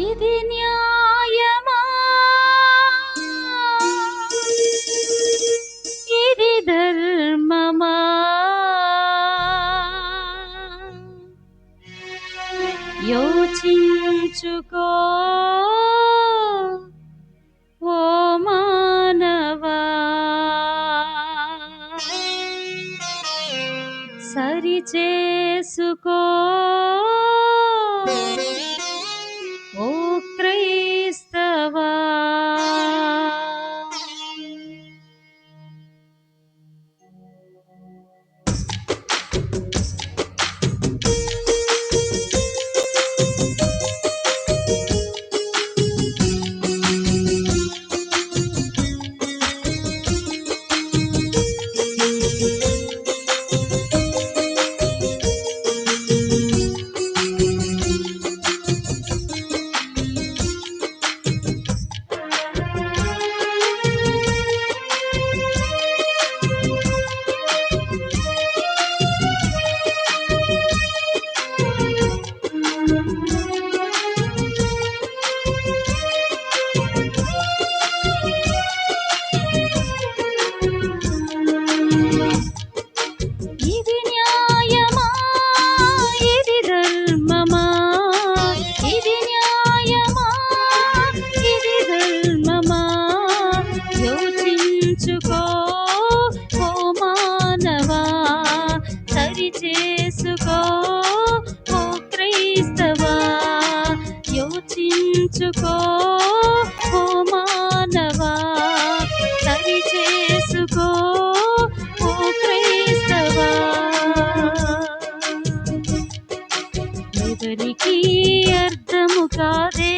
ఇది న్యాయమా, ఇది ధర్మమా, యోచించుకో ఓ మానవా. సరిచేసుకో ఓ క్రైస్తవా. ఇది న్యాయమా, ఇది ధర్మమా, ఇది న్యాయమా, ఇది ధర్మమా, యోచించుకో ఓ మానవా. సరిచేసుకో ఓ క్రైస్తవా. యోచించుకో ఓ మానవా. సరిచేసుకో ఓ క్రైస్తవా. ఎవరికి అర్థము కాదే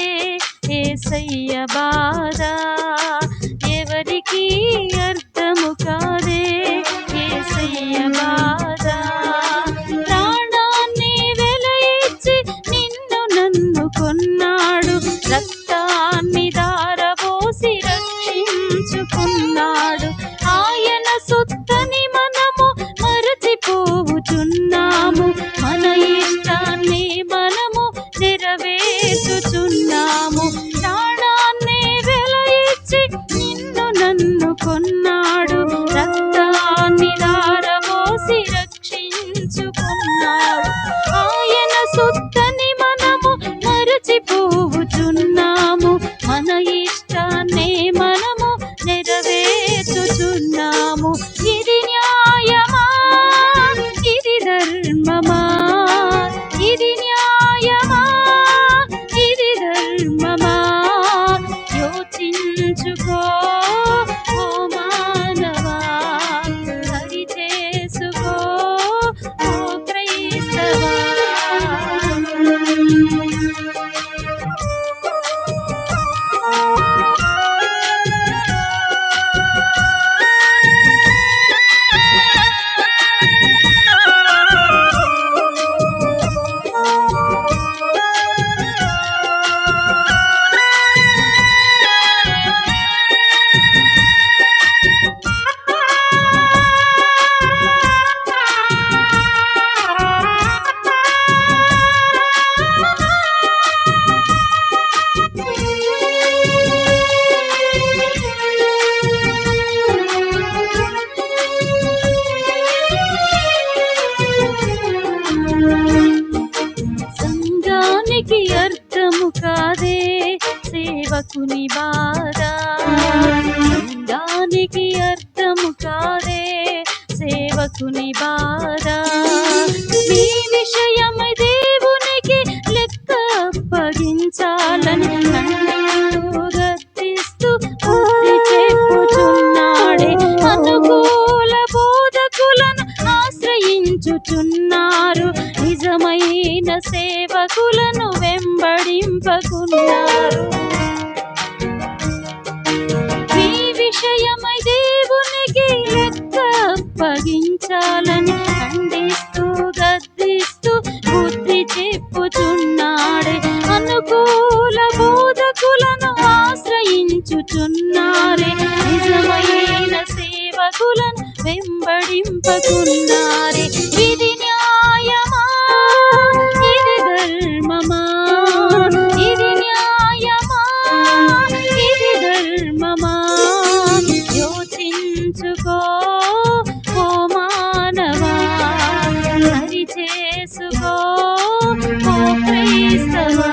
యేసయ్య బాధ, ఎవరికి అర్థము కాదే యేసయ్య బాధ. ప్రాణాన్ని వెలయించి నిన్ను నన్ను కొన్నాడు, రక్తాన్ని ధారపోసి రక్షించుకున్నాడు. ఆయన సొత్తని మనము మరచిపోవుచున్నాము, మన ఇష్టాన్ని మనము నెరవేర్చుచున్నాము. ప్రాణాన్ని వెలయించి నిన్ను నన్ను కొన్నాడు, రక్తాన్ని ధారపోసి రక్షించుకున్నాడు. ఆయన సొత్తని మనము మరచిపోవుచున్నాము, మన ఇష్టాన్ని మనము నెరవేర్చుచున్నాము. ఇది న్యాయమా, ఇది ధర్మమా, ఇది న్యాయమా, ఇది ధర్మమా, యోచించుకో ఓ మానవా. సరిచేసుకో ఓ క్రైస్తవా. సంఘానికి అర్థము కాదే సేవకుని బాధ, సంఘానికి అర్థము కాదే సేవకుని బాధ. మీ విషయమై దేవునికి లెక్క అప్పగించాలని కన్నీళ్లు గద్దిస్తూ బుద్ధి చెప్పుచున్నాడే. అనుకూల బోధకులను ఆశ్రయించుచున్నారు, నిజమైన సేవకులను వెంబడింపకున్నారు. ఈ విషయమై దేవునికి లెక్క అప్పగించాలని ఖండిస్తూ గద్దిస్తూ బుద్ధి చెప్పుచున్నాడే. అనుకూల బోధకులను ఆశ్రయించుచున్నారే, నిజమైన సేవకులను వెంబడింపకున్నారే. ఇది న్యాయమా, ఇది ధర్మమా, ఇది న్యాయ క్రైస్తవా.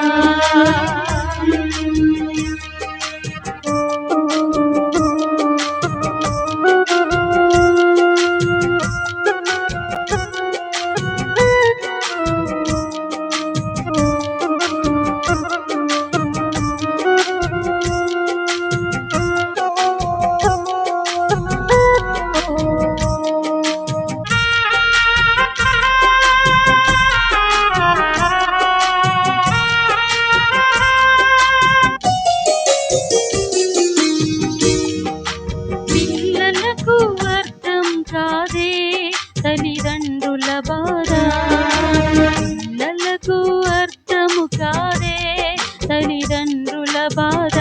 పిల్లలకు అర్థం కాదే తల్లిదండ్రుల బాధ, పిల్లలకు అర్థము కాదే తల్లిదండ్రుల బాధ.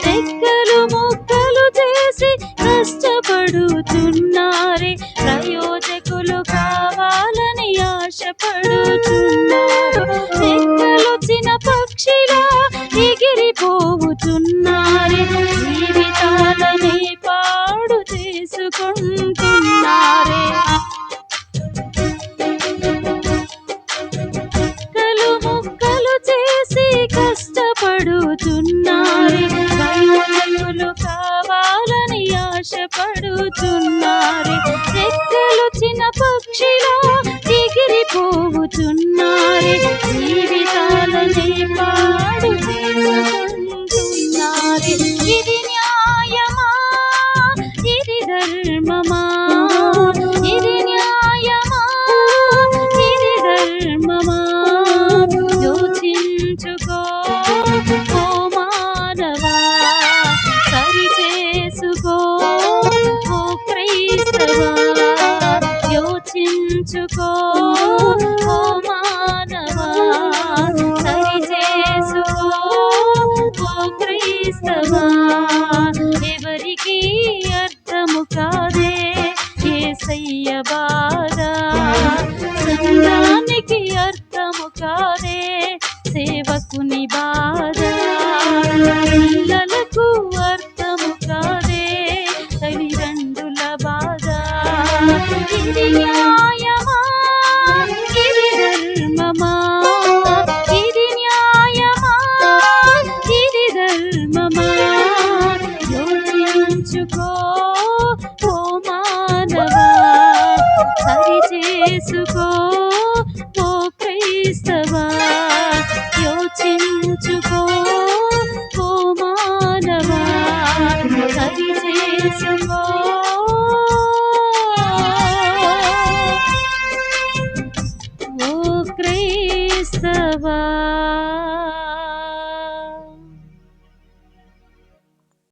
రెక్కలు ముక్కలు చేసి కష్టపడుతున్నారే, ప్రయోజకులు కావాలని ఆశపడుతున్నారు. రెక్కలొచ్చిన పక్షిలా ఎగిరిపోవుతున్నారే, జీవితాలనే పాడు చేసుకుంటున్నారే. ముక్కలు చేసి కష్టపడుతున్నారే, ప్రయోజకులు కావాలని ఆశపడుతున్నారే. రెక్కలొచ్చిన పక్షిలా ఎగిరిపోవుతున్నారే, జీవితాలనే పాడు చేసుకుంటున్నారే. ఇది న్యాయమా, ఇది ధర్మమా, ఇది న్యాయమా, ఇది ధర్మమా, యోచించుకో ఓ మానవా, సరి చేసుకో ఓ క్రైస్తవా. యోచించుకో ఓ మానవా, సరి చేసుకో ఓ క్రైస్తవా. ఎవరికి అర్థము కాదే యేసయ్య బాధ, సంఘానికి అర్థము కాదే సేవకుని బాధ. పిల్లలకు అర్థము కాదే తల్లిదండ్రుల బాధ. ఇది న్యాయమా, ఇది ధర్మమా, ఇది న్యాయమా, ఇది ధర్మమా, యోచించుకో ఓ మానవా, సరి చేసుకో ఓ క్రైస్తవా. యోచించుకో ఓ మానవా, సరి చేసుకో